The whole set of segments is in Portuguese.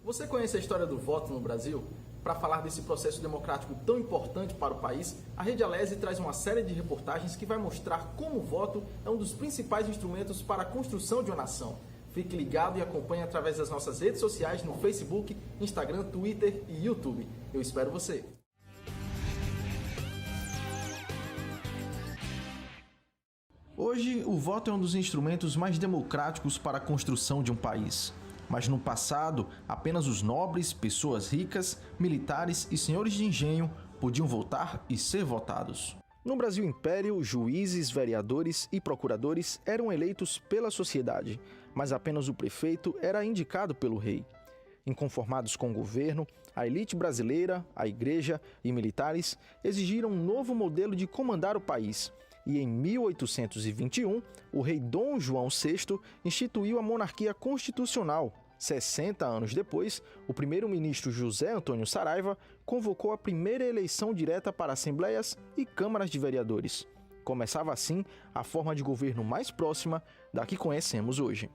Você conhece a história do voto no Brasil? Para falar desse processo democrático tão importante para o país, a Rede Alesi traz uma série de reportagens que vai mostrar como o voto é um dos principais instrumentos para a construção de uma nação. Fique ligado e acompanhe através das nossas redes sociais no Facebook, Instagram, Twitter e YouTube. Eu espero você! Hoje, o voto é um dos instrumentos mais democráticos para a construção de um país. Mas no passado, apenas os nobres, pessoas ricas, militares e senhores de engenho podiam votar e ser votados. No Brasil Império, juízes, vereadores e procuradores eram eleitos pela sociedade, mas apenas o prefeito era indicado pelo rei. Inconformados com o governo, a elite brasileira, a igreja e militares exigiram um novo modelo de comandar o país. E em 1821, o rei Dom João VI instituiu a monarquia constitucional. 60 anos depois, o primeiro-ministro José Antônio Saraiva convocou a primeira eleição direta para assembleias e câmaras de vereadores. Começava assim a forma de governo mais próxima da que conhecemos hoje.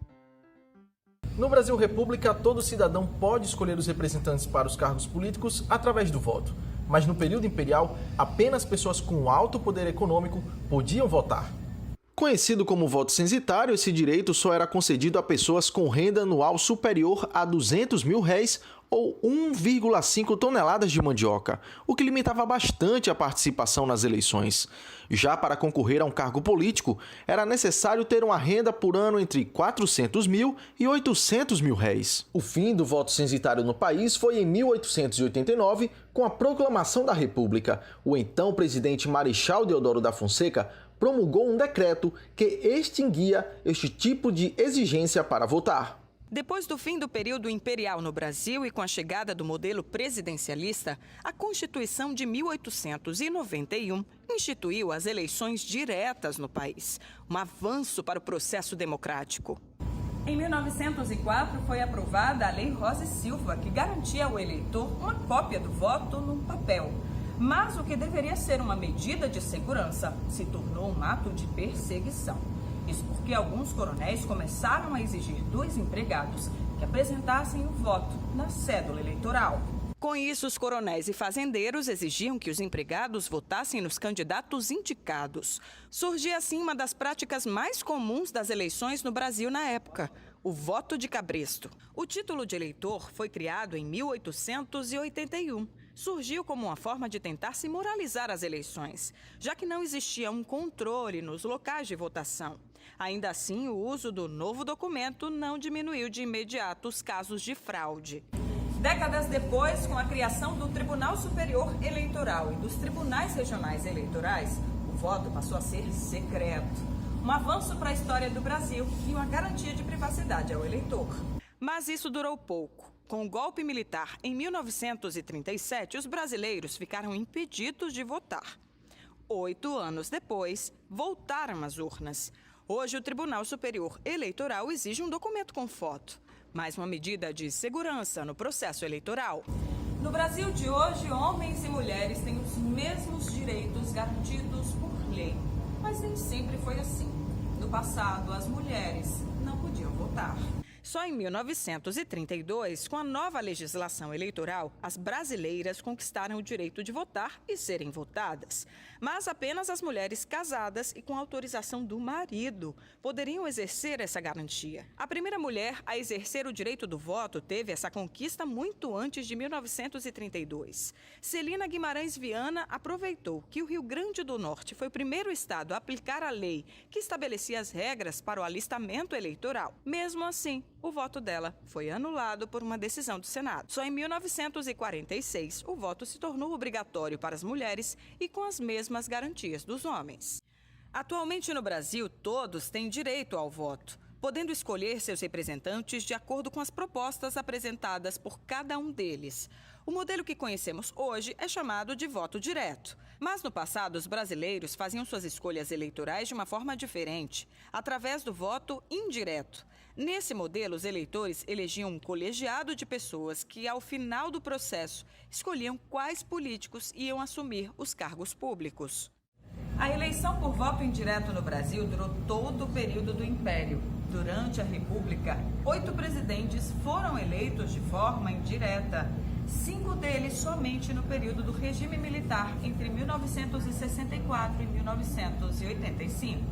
No Brasil República, todo cidadão pode escolher os representantes para os cargos políticos através do voto. Mas no período imperial, apenas pessoas com alto poder econômico podiam votar. Conhecido como voto censitário, esse direito só era concedido a pessoas com renda anual superior a R$200 mil ou 1,5 toneladas de mandioca, o que limitava bastante a participação nas eleições. Já para concorrer a um cargo político, era necessário ter uma renda por ano entre R$400 mil e R$800 mil. O fim do voto censitário no país foi em 1889, com a proclamação da República. O então presidente Marechal Deodoro da Fonseca promulgou um decreto que extinguia este tipo de exigência para votar. Depois do fim do período imperial no Brasil e com a chegada do modelo presidencialista, a Constituição de 1891 instituiu as eleições diretas no país, um avanço para o processo democrático. Em 1904 foi aprovada a Lei Rosa e Silva, que garantia ao eleitor uma cópia do voto num papel. Mas o que deveria ser uma medida de segurança se tornou um ato de perseguição. Isso porque alguns coronéis começaram a exigir dos empregados que apresentassem o voto na cédula eleitoral. Com isso, os coronéis e fazendeiros exigiam que os empregados votassem nos candidatos indicados. Surgia assim uma das práticas mais comuns das eleições no Brasil na época, o voto de cabresto. O título de eleitor foi criado em 1881. Surgiu como uma forma de tentar se moralizar as eleições, já que não existia um controle nos locais de votação. Ainda assim, o uso do novo documento não diminuiu de imediato os casos de fraude. Décadas depois, com a criação do Tribunal Superior Eleitoral e dos Tribunais Regionais Eleitorais, o voto passou a ser secreto. Um avanço para a história do Brasil e uma garantia de privacidade ao eleitor. Mas isso durou pouco. Com o golpe militar em 1937, os brasileiros ficaram impedidos de votar. 8 anos depois, voltaram às urnas. Hoje, o Tribunal Superior Eleitoral exige um documento com foto, mais uma medida de segurança no processo eleitoral. No Brasil de hoje, homens e mulheres têm os mesmos direitos garantidos por lei, mas nem sempre foi assim. No passado, as mulheres não podiam votar. Só em 1932, com a nova legislação eleitoral, as brasileiras conquistaram o direito de votar e serem votadas. Mas apenas as mulheres casadas e com autorização do marido poderiam exercer essa garantia. A primeira mulher a exercer o direito do voto teve essa conquista muito antes de 1932. Celina Guimarães Viana aproveitou que o Rio Grande do Norte foi o primeiro estado a aplicar a lei que estabelecia as regras para o alistamento eleitoral. Mesmo assim, o voto dela foi anulado por uma decisão do Senado. Só em 1946, o voto se tornou obrigatório para as mulheres e com as mesmas garantias dos homens. Atualmente no Brasil, todos têm direito ao voto, podendo escolher seus representantes de acordo com as propostas apresentadas por cada um deles. O modelo que conhecemos hoje é chamado de voto direto. Mas no passado, os brasileiros faziam suas escolhas eleitorais de uma forma diferente, através do voto indireto. Nesse modelo, os eleitores elegiam um colegiado de pessoas que, ao final do processo, escolhiam quais políticos iam assumir os cargos públicos. A eleição por voto indireto no Brasil durou todo o período do Império. Durante a República, 8 presidentes foram eleitos de forma indireta. 5 deles somente no período do regime militar, entre 1964 e 1985.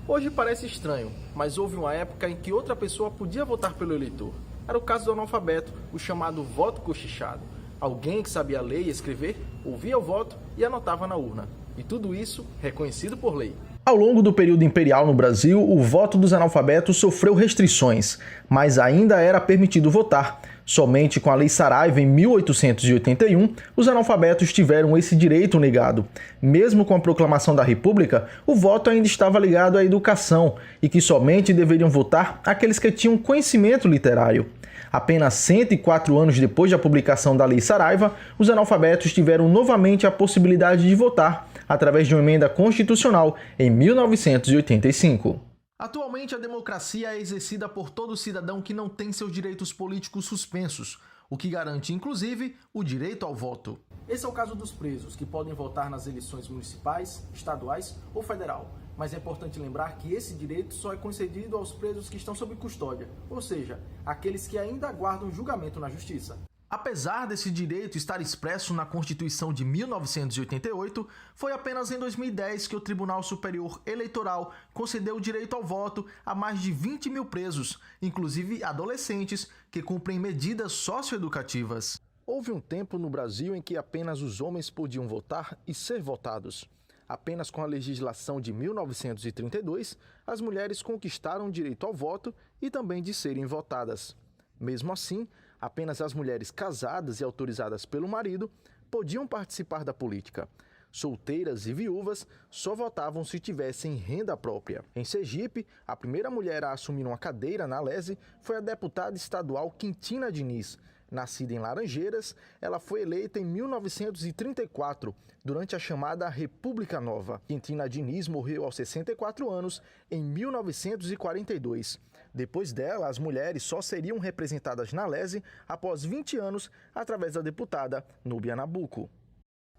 Hoje parece estranho, mas houve uma época em que outra pessoa podia votar pelo eleitor. Era o caso do analfabeto, o chamado voto cochichado. Alguém que sabia ler e escrever, ouvia o voto e anotava na urna. E tudo isso reconhecido por lei. Ao longo do período imperial no Brasil, o voto dos analfabetos sofreu restrições, mas ainda era permitido votar. Somente com a Lei Saraiva, em 1881, os analfabetos tiveram esse direito negado. Mesmo com a proclamação da República, o voto ainda estava ligado à educação e que somente deveriam votar aqueles que tinham conhecimento literário. Apenas 104 anos depois da publicação da Lei Saraiva, os analfabetos tiveram novamente a possibilidade de votar através de uma emenda constitucional em 1985. Atualmente, a democracia é exercida por todo cidadão que não tem seus direitos políticos suspensos, o que garante, inclusive, o direito ao voto. Esse é o caso dos presos, que podem votar nas eleições municipais, estaduais ou federal. Mas é importante lembrar que esse direito só é concedido aos presos que estão sob custódia, ou seja, aqueles que ainda aguardam julgamento na justiça. Apesar desse direito estar expresso na Constituição de 1988, foi apenas em 2010 que o Tribunal Superior Eleitoral concedeu o direito ao voto a mais de 20 mil presos, inclusive adolescentes, que cumprem medidas socioeducativas. Houve um tempo no Brasil em que apenas os homens podiam votar e ser votados. Apenas com a legislação de 1932, as mulheres conquistaram o direito ao voto e também de serem votadas. Mesmo assim, apenas as mulheres casadas e autorizadas pelo marido podiam participar da política. Solteiras e viúvas só votavam se tivessem renda própria. Em Sergipe, a primeira mulher a assumir uma cadeira na LESE foi a deputada estadual Quintina Diniz. Nascida em Laranjeiras, ela foi eleita em 1934, durante a chamada República Nova. Quintina Diniz morreu aos 64 anos em 1942. Depois dela, as mulheres só seriam representadas na LESE após 20 anos, através da deputada Núbia Nabuco.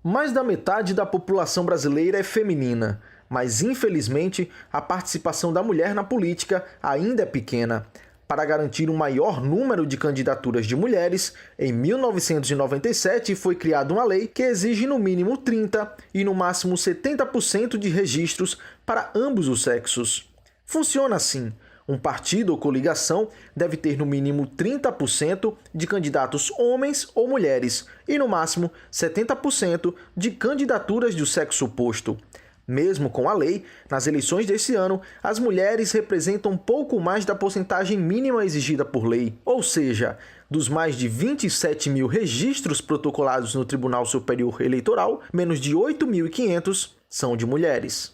Mais da metade da população brasileira é feminina, mas infelizmente a participação da mulher na política ainda é pequena. Para garantir um maior número de candidaturas de mulheres, em 1997 foi criada uma lei que exige no mínimo 30% e no máximo 70% de registros para ambos os sexos. Funciona assim: um partido ou coligação deve ter no mínimo 30% de candidatos homens ou mulheres e no máximo 70% de candidaturas do sexo oposto. Mesmo com a lei, nas eleições desse ano, as mulheres representam pouco mais da porcentagem mínima exigida por lei. Ou seja, dos mais de 27 mil registros protocolados no Tribunal Superior Eleitoral, menos de 8.500 são de mulheres.